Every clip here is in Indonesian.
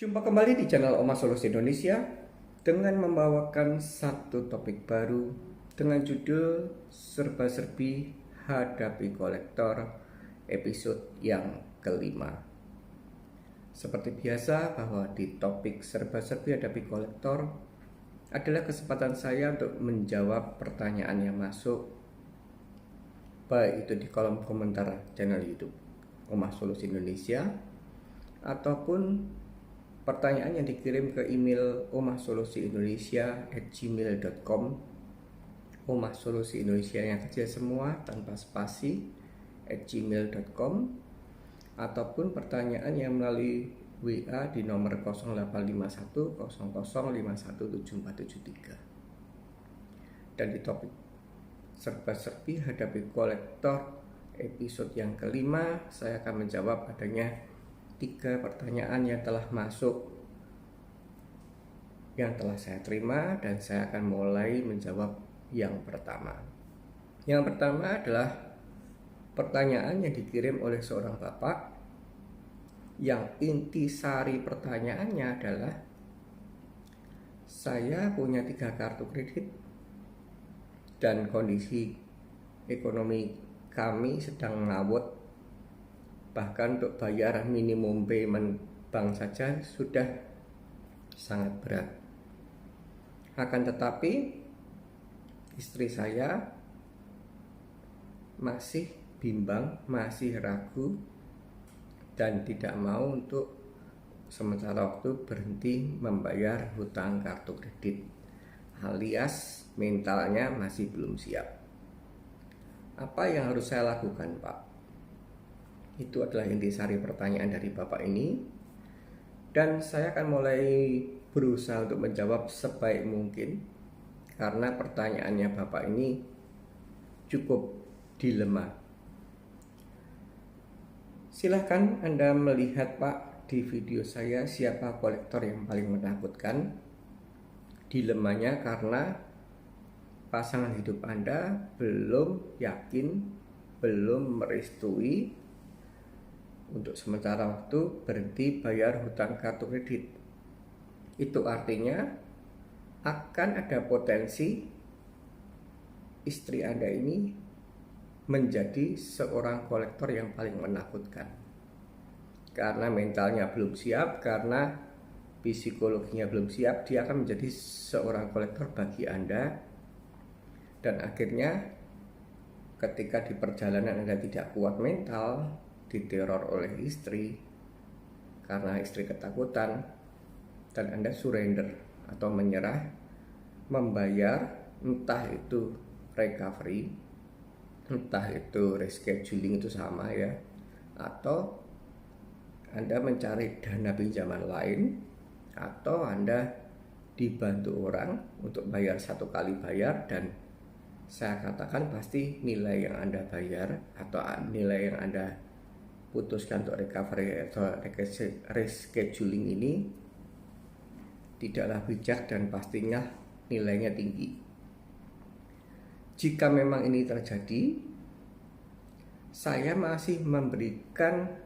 Jumpa kembali di channel Oma Solusi Indonesia dengan membawakan satu topik baru dengan judul Serba-serbi Hadapi Kolektor episode yang kelima. Seperti biasa bahwa di topik Serba-serbi Hadapi Kolektor adalah kesempatan saya untuk menjawab pertanyaan yang masuk, baik itu di kolom komentar channel YouTube Oma Solusi Indonesia ataupun pertanyaan yang dikirim ke email omasolusiindonesia@gmail.com. Omah Solusi Indonesia yang kecil semua tanpa spasi @gmail.com, ataupun pertanyaan yang melalui WA di nomor 0851 00517473. Dan di topik Serba-serbi Hadapi Kolektor episode yang kelima, saya akan menjawab adanya 3 pertanyaan yang telah masuk, yang telah saya terima, dan saya akan mulai menjawab yang pertama. Yang pertama adalah pertanyaan yang dikirim oleh seorang bapak, yang intisari pertanyaannya adalah, saya punya 3 kartu kredit dan kondisi ekonomi kami sedang ngawut. Bahkan untuk bayar minimum payment bank saja sudah sangat berat. Akan tetapi istri saya masih bimbang, masih ragu, dan tidak mau untuk sementara waktu berhenti membayar hutang kartu kredit, alias mentalnya masih belum siap. Apa yang harus saya lakukan, Pak? Itu adalah intisari pertanyaan dari bapak ini, dan saya akan mulai berusaha untuk menjawab sebaik mungkin, karena pertanyaannya bapak ini cukup dilema. Silahkan Anda melihat, Pak, di video saya siapa kolektor yang paling menakutkan. Dilemanya karena pasangan hidup Anda belum yakin, belum merestui untuk sementara waktu berhenti bayar hutang kartu kredit. Itu artinya akan ada potensi istri Anda ini menjadi seorang kolektor yang paling menakutkan, karena mentalnya belum siap, karena psikologinya belum siap. Dia akan menjadi seorang kolektor bagi Anda, dan akhirnya ketika di perjalanan Anda tidak kuat mental, diteror oleh istri karena istri ketakutan, dan Anda surrender atau menyerah membayar, entah itu recovery, entah itu rescheduling, itu sama ya, atau Anda mencari dana pinjaman lain, atau Anda dibantu orang untuk bayar satu kali bayar, dan saya katakan pasti nilai yang Anda bayar atau nilai yang Anda putuskan untuk recovery atau rescheduling ini tidaklah bijak, dan pastinya nilainya tinggi. Jika memang ini terjadi, saya masih memberikan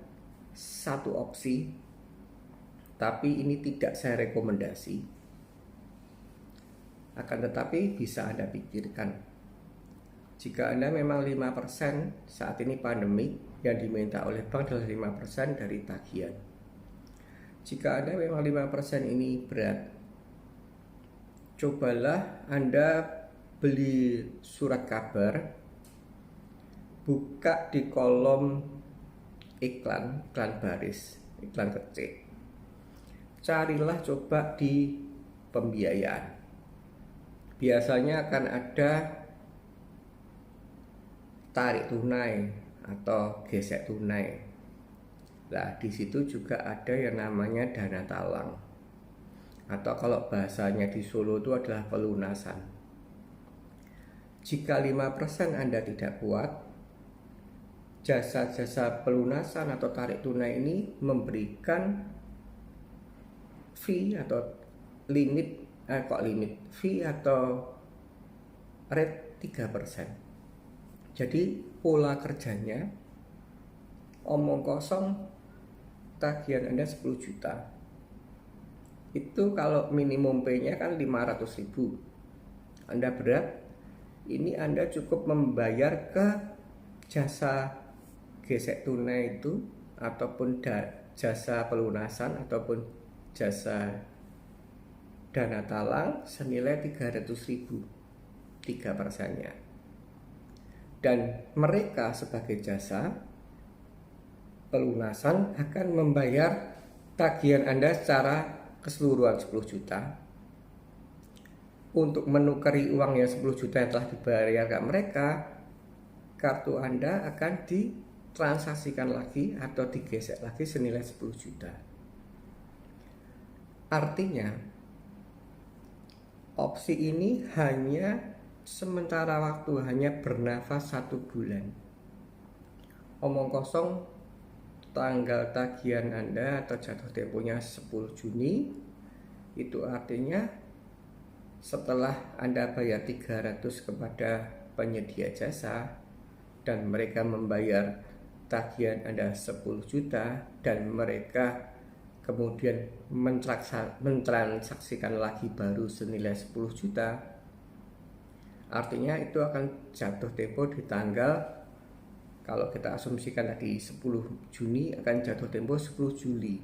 satu opsi, tapi ini tidak saya rekomendasi. Akan tetapi bisa Anda pikirkan. Jika Anda memang 5%, saat ini pandemi, yang diminta oleh bank adalah 5% dari tagihan. Jika Anda memang 5% ini berat, cobalah Anda beli surat kabar, buka di kolom iklan baris, iklan kecil. Carilah coba di pembiayaan. Biasanya akan ada tarik tunai atau gesek tunai. Nah, di situ juga ada yang namanya dana talang, atau kalau bahasanya di Solo itu adalah pelunasan. Jika 5% Anda tidak kuat, jasa-jasa pelunasan atau tarik tunai ini memberikan fee atau fee atau rate 3%. Jadi pola kerjanya, omong kosong, tagihan Anda 10 juta, Itu kalau minimum pay-nya kan 500.000. Anda berat, ini Anda cukup membayar ke jasa gesek tunai itu, ataupun jasa pelunasan, ataupun jasa dana talang senilai 300.000, 3%-nya. Dan mereka sebagai jasa pelunasan akan membayar tagihan Anda secara keseluruhan 10 juta. Untuk menukari uang yang 10 juta yang telah dibayar ke mereka, kartu Anda akan ditransaksikan lagi atau digesek lagi senilai 10 juta. Artinya opsi ini hanya sementara waktu, hanya bernafas 1 bulan. Omong kosong, tanggal tagihan Anda atau jatuh temponya 10 Juni, itu artinya setelah Anda bayar 300 kepada penyedia jasa dan mereka membayar tagihan Anda 10 juta dan mereka kemudian mentransaksikan lagi baru senilai 10 juta, artinya itu akan jatuh tempo di tanggal, kalau kita asumsikan tadi 10 Juni, akan jatuh tempo 10 Juli.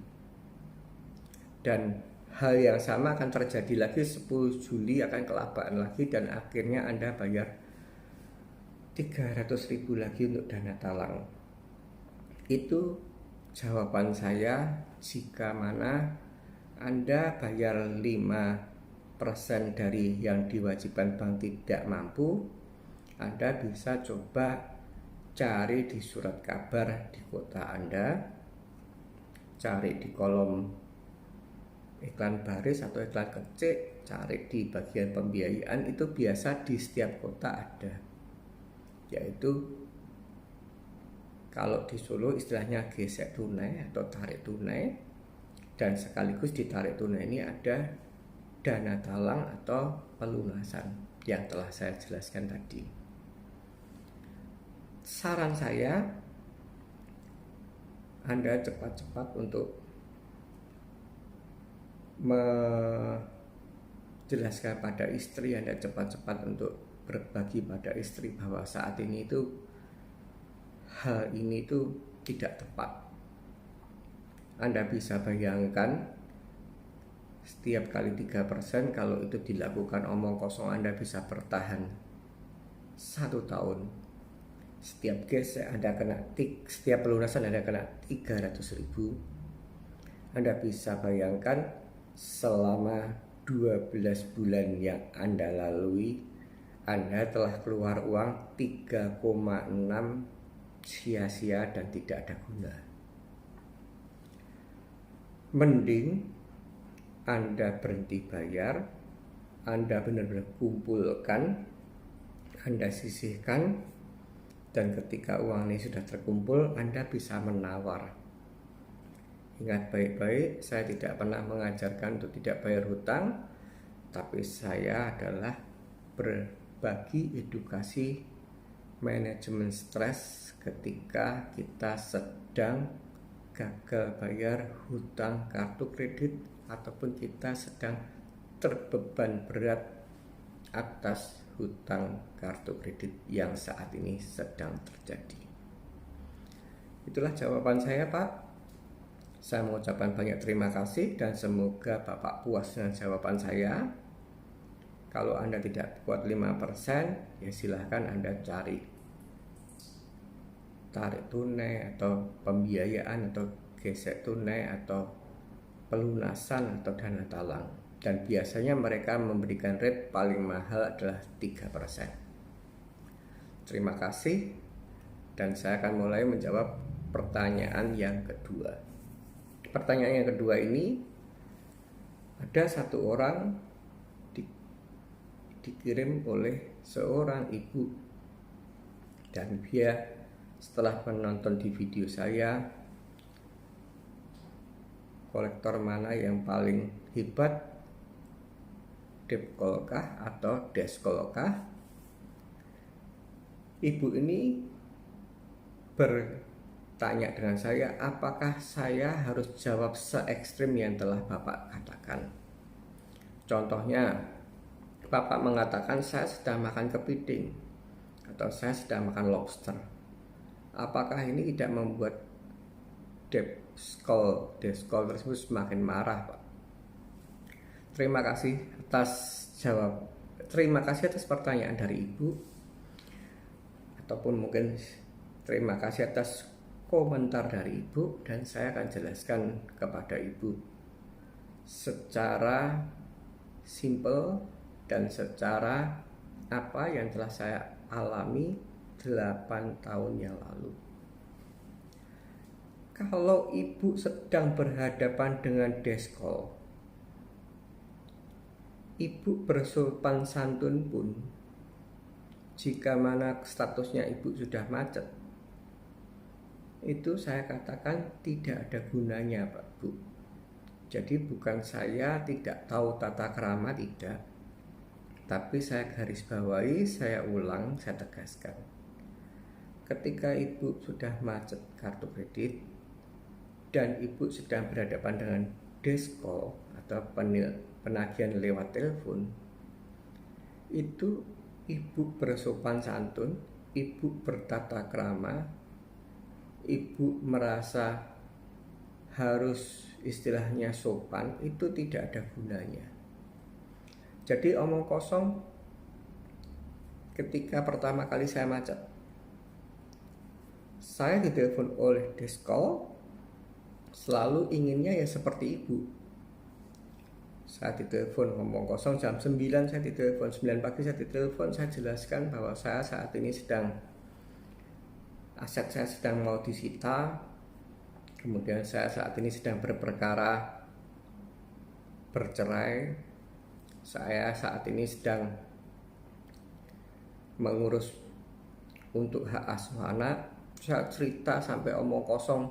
Dan hal yang sama akan terjadi lagi 10 Juli, akan kelabaan lagi dan akhirnya Anda bayar 300.000 lagi untuk dana talang. Itu jawaban saya jika mana Anda bayar 5% dari yang diwajibkan bank tidak mampu. Anda bisa coba cari di surat kabar di kota Anda, cari di kolom iklan baris atau iklan kecil, cari di bagian pembiayaan, itu biasa di setiap kota ada. Yaitu kalau di Solo istilahnya gesek tunai atau tarik tunai, dan sekaligus di tarik tunai ini ada dana talang atau pelunasan yang telah saya jelaskan tadi. Saran saya, Anda cepat-cepat untuk menjelaskan pada istri, Anda cepat-cepat untuk berbagi pada istri bahwa saat ini itu hal ini itu tidak tepat. Anda bisa bayangkan setiap kali 3%, kalau itu dilakukan omong kosong, Anda bisa bertahan 1 tahun. Setiap gesek Anda kena setiap pelunasan Anda kena 300.000. Anda bisa bayangkan selama 12 bulan yang Anda lalui, Anda telah keluar uang 3,6 sia-sia dan tidak ada guna. Mending Anda berhenti bayar, Anda benar-benar kumpulkan, Anda sisihkan, dan ketika uang ini sudah terkumpul, Anda bisa menawar. Ingat baik-baik, saya tidak pernah mengajarkan untuk tidak bayar hutang, tapi saya adalah berbagi edukasi manajemen stres ketika kita sedang gagal bayar hutang kartu kredit ataupun kita sedang terbeban berat atas hutang kartu kredit yang saat ini sedang terjadi. Itulah jawaban saya, Pak. Saya mengucapkan banyak terima kasih dan semoga Bapak puas dengan jawaban saya. Kalau Anda tidak kuat 5%, ya silahkan Anda cari tarik tunai atau pembiayaan atau gesek tunai atau pelunasan atau dana talang. Dan biasanya mereka memberikan rate paling mahal adalah 3%. Terima kasih, dan saya akan mulai menjawab pertanyaan yang kedua. Pertanyaan yang kedua ini, ada satu orang dikirim oleh seorang ibu, dan dia setelah menonton di video saya, kolektor mana yang paling hebat, Depkol kah atau Deskol kah? Ibu ini tanya dengan saya, apakah saya harus jawab se-ekstrim yang telah Bapak katakan? Contohnya, Bapak mengatakan saya sedang makan kepiting atau saya sedang makan lobster. Apakah ini tidak membuat Deskol tersebut semakin marah, Pak? Terima kasih atas pertanyaan dari Ibu, ataupun mungkin terima kasih atas komentar dari Ibu, dan saya akan jelaskan kepada Ibu secara simple dan secara apa yang telah saya alami 8 tahun yang lalu. Kalau Ibu sedang berhadapan dengan deskol, Ibu bersopan santun pun, jika mana statusnya Ibu sudah macet, itu saya katakan tidak ada gunanya, Pak Bu. Jadi bukan saya tidak tahu tata krama, tidak, tapi saya garis bawahi, saya ulang, saya tegaskan. Ketika Ibu sudah macet kartu kredit dan Ibu sedang berhadapan dengan deskol atau penagihan lewat telepon, itu Ibu bersopan santun, Ibu bertata krama, Ibu merasa harus istilahnya sopan, itu tidak ada gunanya. Jadi omong kosong. Ketika pertama kali saya macet, saya ditelepon oleh deskol, selalu inginnya ya seperti Ibu. Saya ditelepon ngomong kosong jam 9, saya ditelepon 9 pagi, saya ditelepon, saya jelaskan bahwa saya saat ini aset saya sedang mau disita, kemudian saya saat ini sedang berperkara bercerai, saya saat ini sedang mengurus untuk hak asuh anak. Saya cerita sampai omong kosong,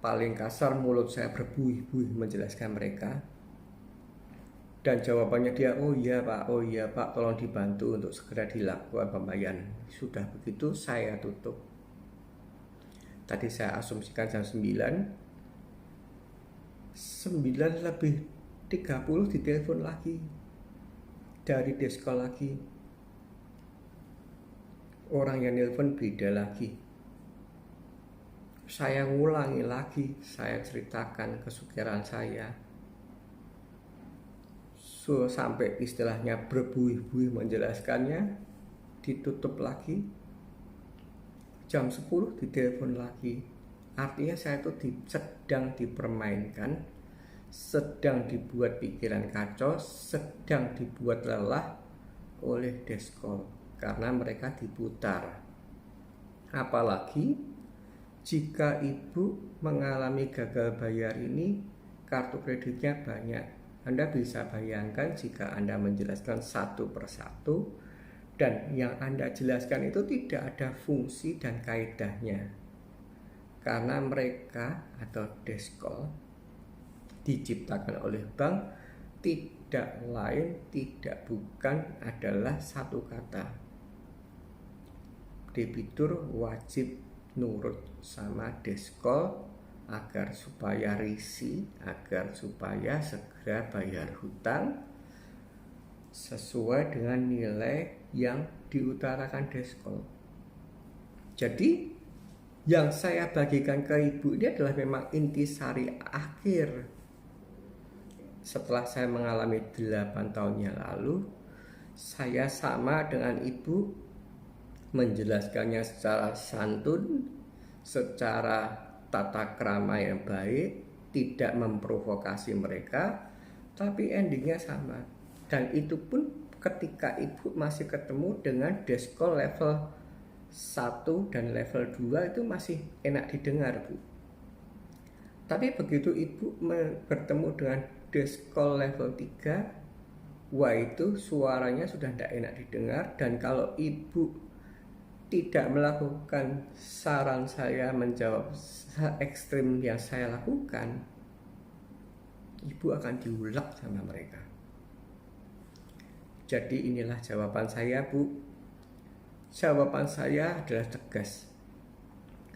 paling kasar mulut saya berbuih-buih menjelaskan mereka. Dan jawabannya dia, oh iya pak, tolong dibantu untuk segera dilakukan pembayaran. Sudah begitu saya tutup. Tadi saya asumsikan jam 9 lebih 30 ditelepon lagi dari deskol lagi. Orang yang nelpon beda lagi. Saya ngulangi lagi, saya ceritakan kesukaran saya, sampai istilahnya berbuih-buih menjelaskannya, ditutup lagi. Jam 10 ditelepon lagi. Artinya saya itu sedang dipermainkan, sedang dibuat pikiran kacau, sedang dibuat lelah oleh deskol, karena mereka diputar. Apalagi jika Ibu mengalami gagal bayar ini, kartu kreditnya banyak. Anda bisa bayangkan jika Anda menjelaskan satu persatu dan yang Anda jelaskan itu tidak ada fungsi dan kaedahnya, karena mereka atau deskol diciptakan oleh bank, tidak lain tidak bukan adalah satu kata, debitur wajib nurut sama deskol agar supaya risih, agar supaya segera bayar hutang sesuai dengan nilai yang diutarakan deskol. Jadi yang saya bagikan ke Ibu ini adalah memang intisari akhir setelah saya mengalami 8 tahun yang lalu. Saya sama dengan Ibu menjelaskannya secara santun, secara tata krama yang baik, tidak memprovokasi mereka, tapi endingnya sama. Dan itu pun ketika Ibu masih ketemu dengan deskol level 1 dan level 2 itu masih enak didengar, Bu. Tapi begitu Ibu bertemu dengan deskol level 3, wah itu suaranya sudah tidak enak didengar. Dan kalau Ibu tidak melakukan saran saya menjawab ekstrim yang saya lakukan, Ibu akan diulek sama mereka. Jadi inilah jawaban saya, Bu. Jawaban saya adalah tegas.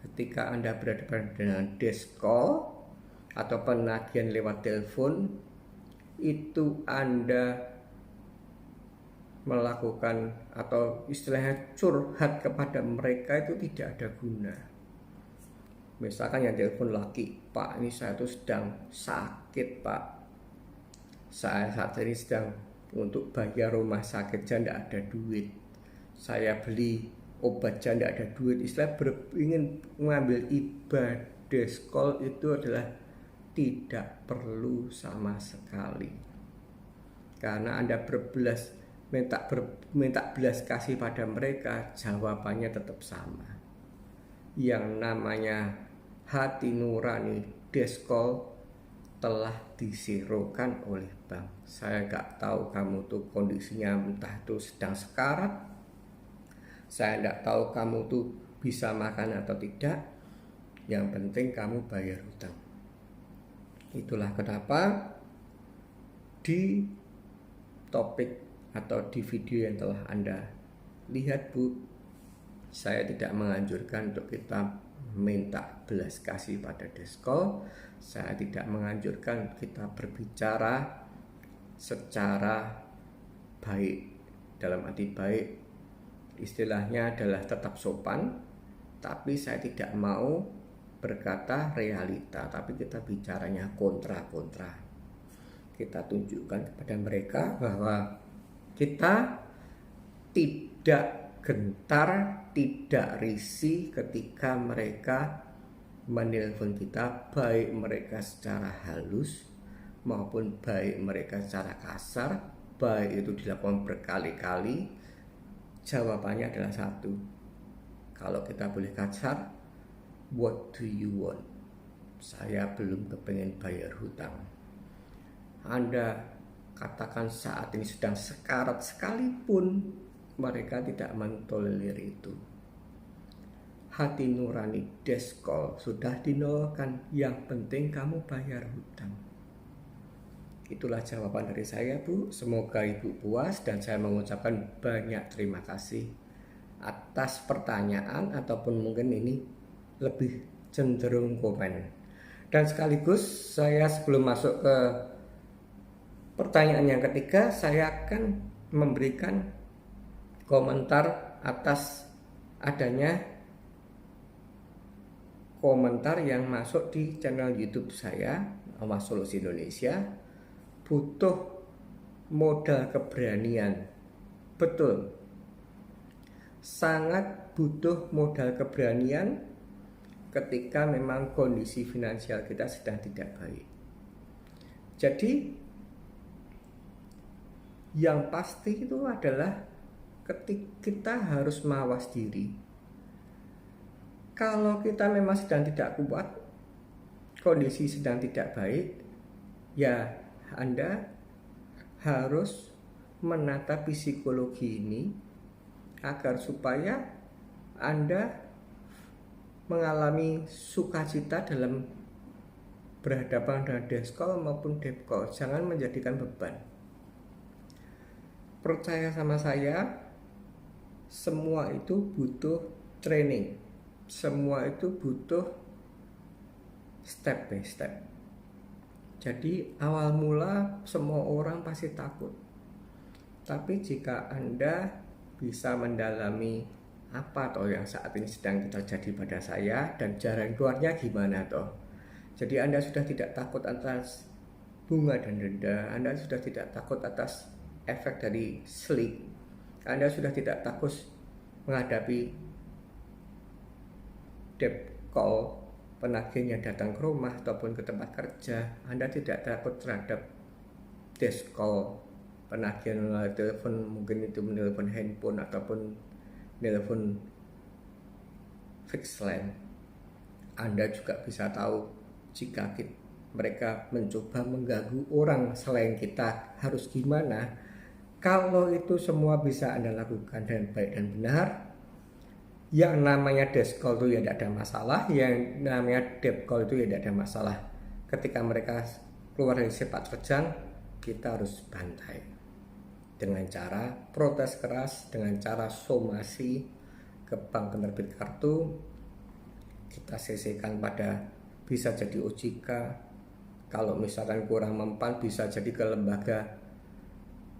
ketika Anda berhadapan dengan desk call atau penagihan lewat telepon, itu Anda melakukan atau istilahnya curhat kepada mereka itu tidak ada guna. Misalkan yang telepon laki, "Pak, ini saya tuh sedang sakit, Pak. Saya saat ini sedang untuk bayar rumah sakit aja tidak ada duit. Saya beli obat aja tidak ada duit." Istilah ingin mengambil ibadah call itu adalah tidak perlu sama sekali. Karena Anda minta belas kasih pada mereka, jawabannya tetap sama. Yang namanya hati nurani desk call telah diserokan oleh bank. Saya nggak tahu kamu tuh kondisinya entah itu sedang sekarat. Saya nggak tahu kamu tuh bisa makan atau tidak. Yang penting kamu bayar hutang. Itulah kenapa di topik atau di video yang telah Anda lihat, Bu, saya tidak menganjurkan untuk kita minta belas kasih pada desk call. Saya tidak menganjurkan kita berbicara secara baik, dalam arti baik istilahnya adalah tetap sopan, tapi saya tidak mau berkata realita, tapi kita bicaranya kontra. Kita tunjukkan kepada mereka bahwa kita tidak gentar, tidak risih ketika mereka menelpon kita, baik mereka secara halus maupun baik mereka secara kasar, baik itu dilakukan berkali-kali. Jawabannya adalah satu. Kalau kita boleh kasar, what do you want? Saya belum kepengen bayar hutang. Anda katakan saat ini sedang sekarat sekalipun, mereka tidak mentolerir itu. Hati nurani desk call sudah dinolkan, yang penting kamu bayar hutang. Itulah jawaban dari saya, Bu. Semoga Ibu puas dan saya mengucapkan banyak terima kasih atas pertanyaan ataupun mungkin ini lebih cenderung komen. Dan sekaligus saya sebelum masuk ke pertanyaan yang ketiga, saya akan memberikan komentar atas adanya komentar yang masuk di channel YouTube saya, Awas Solusi Indonesia. Butuh modal keberanian. Betul. Sangat butuh modal keberanian ketika memang kondisi finansial kita sedang tidak baik. Jadi yang pasti itu adalah ketika kita harus mawas diri. Kalau kita memang sedang tidak kuat, kondisi sedang tidak baik, ya Anda harus menata psikologi ini agar supaya Anda mengalami sukacita dalam berhadapan dengan desk call maupun debt call. Jangan menjadikan beban. Percaya sama saya, semua itu butuh training, semua itu butuh step by step. Jadi awal mula semua orang pasti takut, tapi jika Anda bisa mendalami apa toh yang saat ini sedang terjadi pada saya dan jalan keluarnya gimana toh. Jadi Anda sudah tidak takut atas bunga dan denda, Anda sudah tidak takut atas efek dari sleep, Anda sudah tidak takut menghadapi debt call, penagihnya datang ke rumah ataupun ke tempat kerja. Anda tidak takut terhadap desk call, penagihan melalui telepon, mungkin itu menelpon handphone ataupun telepon fixed line. Anda juga bisa tahu jika mereka mencoba mengganggu orang selain kita harus gimana. Kalau itu semua bisa Anda lakukan dengan baik dan benar, yang namanya desk call itu ya tidak ada masalah, yang namanya debt call itu ya tidak ada masalah. Ketika mereka keluar dari sepak terjang, kita harus bantai dengan cara protes keras, dengan cara somasi ke bank penerbit kartu, kita sisihkan pada bisa jadi OJK, kalau misalkan kurang mempan bisa jadi ke lembaga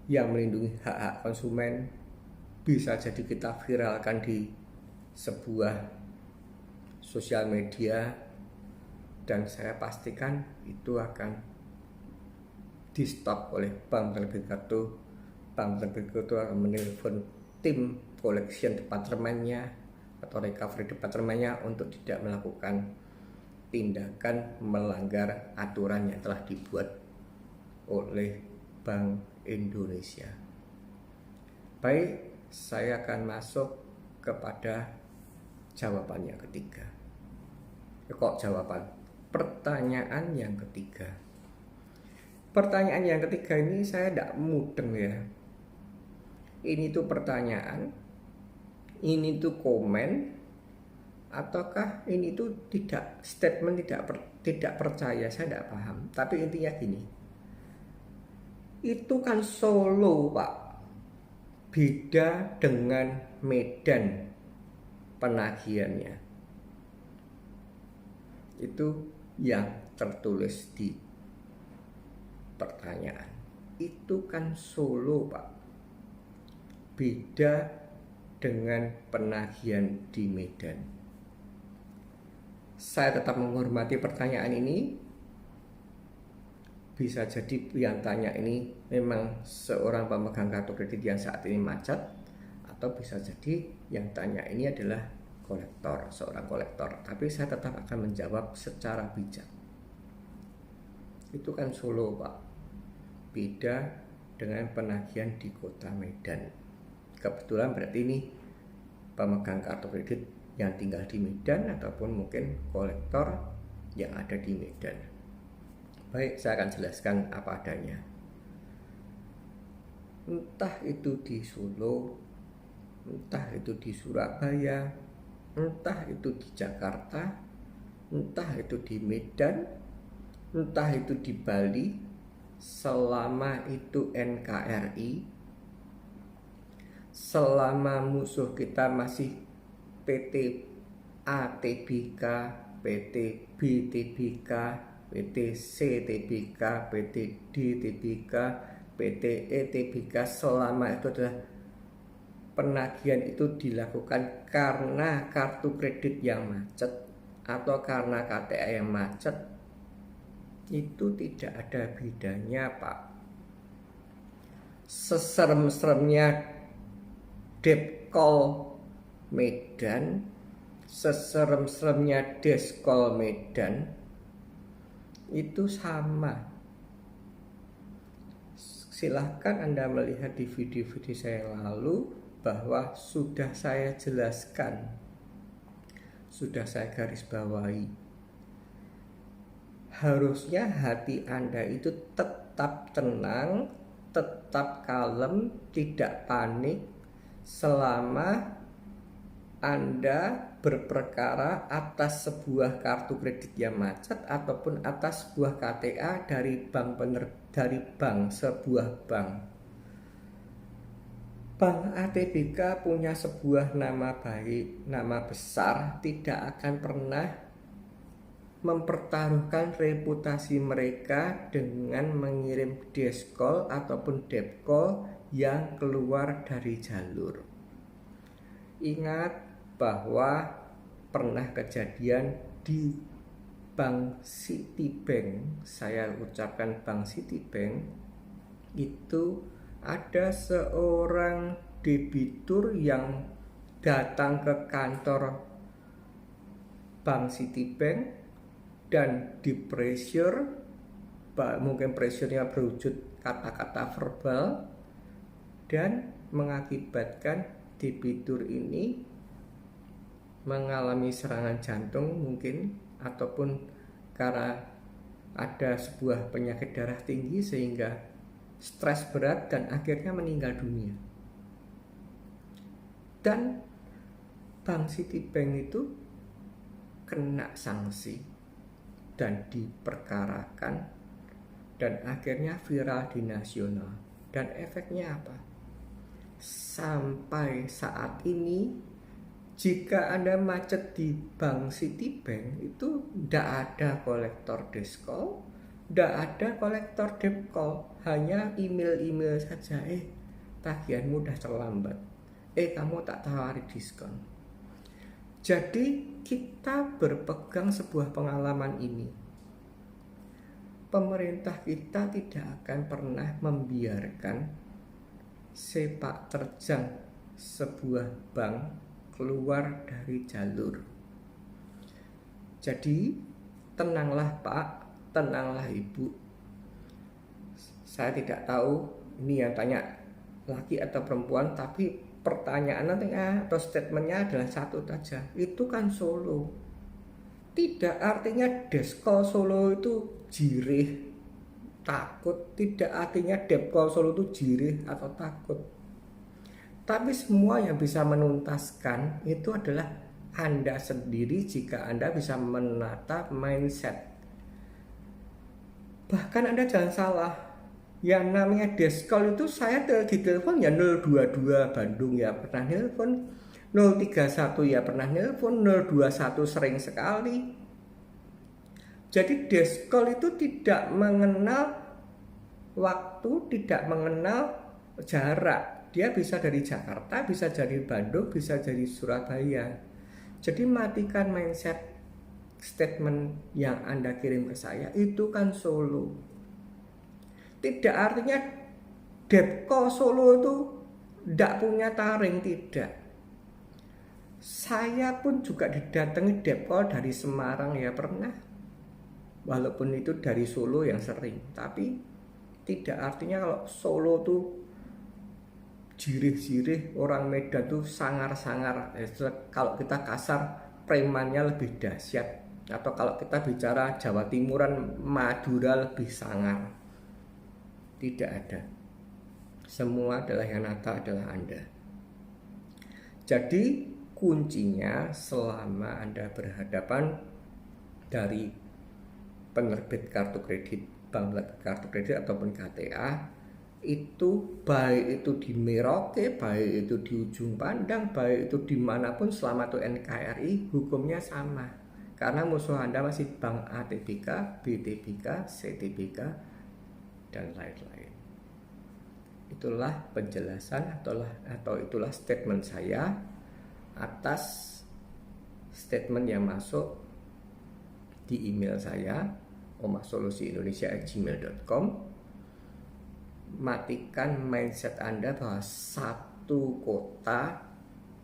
yang melindungi hak-hak konsumen, bisa jadi kita viralkan di sebuah sosial media, dan saya pastikan itu akan di stop oleh bank terlebih dahulu. Bank terlebih dahulu akan menelpon tim collection departemennya atau recovery departemennya untuk tidak melakukan tindakan melanggar aturan yang telah dibuat oleh Bank Indonesia. Baik, saya akan masuk kepada jawaban yang ketiga. Kok jawaban? Pertanyaan yang ketiga. Pertanyaan yang ketiga ini saya tidak mudeng ya. Ini tuh pertanyaan, ini tuh komen, ataukah ini tuh tidak statement tidak percaya, saya tidak paham. Tapi intinya gini, itu kan Solo Pak, beda dengan Medan penagihannya. Itu yang tertulis di pertanyaan. Itu kan Solo Pak, beda dengan penagihan di Medan. Saya tetap menghormati pertanyaan ini. Bisa jadi yang tanya ini memang seorang pemegang kartu kredit yang saat ini macet, atau bisa jadi yang tanya ini adalah kolektor, seorang kolektor. Tapi saya tetap akan menjawab secara bijak. Itu kan Solo Pak, beda dengan penagihan di kota Medan. Kebetulan berarti ini pemegang kartu kredit yang tinggal di Medan ataupun mungkin kolektor yang ada di Medan. Baik, saya akan jelaskan apa adanya. Entah itu di Solo, entah itu di Surabaya, entah itu di Jakarta, entah itu di Medan, entah itu di Bali, selama itu NKRI, selama musuh kita masih PT ATBK, PT BTBK, PT CTBK, PT DTBK, PT ETBK, selama itu adalah penagihan itu dilakukan karena kartu kredit yang macet atau karena KTA yang macet, itu tidak ada bedanya Pak. Seserem-seremnya Depkol Medan, seserem-seremnya Deskol Medan, itu sama. Silahkan Anda melihat di video-video saya yang lalu bahwa sudah saya jelaskan, sudah saya garis bawahi. Harusnya hati Anda itu tetap tenang, tetap kalem, tidak panik selama Anda berperkara atas sebuah kartu kredit yang macet ataupun atas sebuah KTA dari sebuah bank. Bank ATBK punya sebuah nama baik, nama besar, tidak akan pernah mempertaruhkan reputasi mereka dengan mengirim deskol ataupun depkol yang keluar dari jalur. Ingat bahwa pernah kejadian di Bank Citibank, saya ucapkan Bank Citibank, itu ada seorang debitur yang datang ke kantor Bank Citibank dan di pressure, mungkin pressure-nya berwujud kata-kata verbal, dan mengakibatkan debitur ini mengalami serangan jantung mungkin, ataupun karena ada sebuah penyakit darah tinggi sehingga stres berat dan akhirnya meninggal dunia. Dan Bank Citibank itu kena sanksi dan diperkarakan dan akhirnya viral di nasional. Dan efeknya apa? Sampai saat ini Jika Anda macet di bank Citibank, itu tidak ada kolektor deskol, tidak ada kolektor depkol, hanya email-email saja. Tagihanmu udah terlambat. Kamu tak tawari diskon. Jadi kita berpegang sebuah pengalaman ini. Pemerintah kita tidak akan pernah membiarkan sepak terjang sebuah bank keluar dari jalur. Jadi tenanglah Pak, tenanglah Ibu. Saya tidak tahu ini yang tanya laki atau perempuan, tapi pertanyaan atau statementnya adalah satu saja. Itu kan Solo. Tidak artinya deskol Solo itu jirih, takut. Tidak artinya depkol Solo itu jirih atau takut. Tapi semua yang bisa menuntaskan itu adalah Anda sendiri jika Anda bisa menata mindset. Bahkan Anda jangan salah, yang namanya deskol itu saya ditelepon ya 022 Bandung ya pernah nelpon, 031 ya pernah nelpon, 021 sering sekali. Jadi deskol itu tidak mengenal waktu, tidak mengenal jarak. Dia bisa dari Jakarta, bisa dari Bandung, bisa dari Surabaya. Jadi matikan mindset statement yang Anda kirim ke saya, itu kan Solo. Tidak artinya Depkol Solo itu tidak punya taring, tidak. Saya pun juga didatangi Depkol dari Semarang ya pernah. Walaupun itu dari Solo yang sering, tapi tidak artinya kalau Solo tuh jirih-jirih, orang Medan tuh sangar-sangar. Kalau kita kasar, premannya lebih dahsyat. Atau kalau kita bicara Jawa Timuran, Madura lebih sangar. Tidak ada. Semua adalah yang nata adalah Anda. Jadi kuncinya selama Anda berhadapan dari penerbit kartu kredit, bank kartu kredit ataupun KTA, itu baik itu di Merauke, baik itu di Ujung Pandang, baik itu dimanapun selama itu NKRI, hukumnya sama. Karena musuh Anda masih Bank ATBK, BTBK, CTBK, dan lain-lain. Itulah penjelasan atau itulah statement saya atas statement yang masuk di email saya omasolusiindonesia@gmail.com. Matikan mindset Anda bahwa satu kota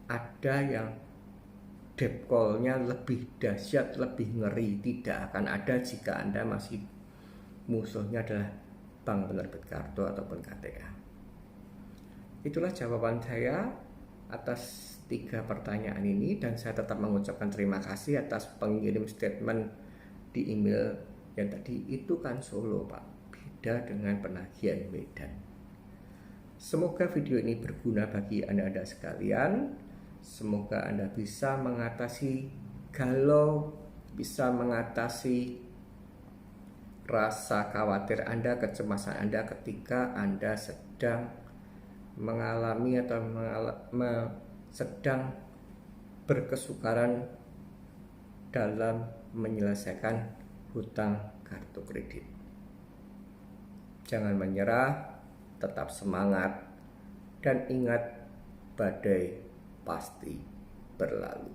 ada yang depkolnya lebih dahsyat, lebih ngeri. Tidak akan ada jika Anda masih musuhnya adalah bank penerbit kartu ataupun KTA. Itulah jawaban saya atas 3 pertanyaan ini, dan saya tetap mengucapkan terima kasih atas pengirim statement di email yang tadi. Itu kan Solo Pak, beda dengan penagihan Medan. Semoga video ini berguna bagi Anda sekalian. Semoga Anda bisa mengatasi galau, bisa mengatasi rasa khawatir Anda, kecemasan Anda ketika Anda sedang mengalami atau sedang berkesukaran dalam menyelesaikan hutang kartu kredit. Jangan menyerah, tetap semangat, dan ingat badai pasti berlalu.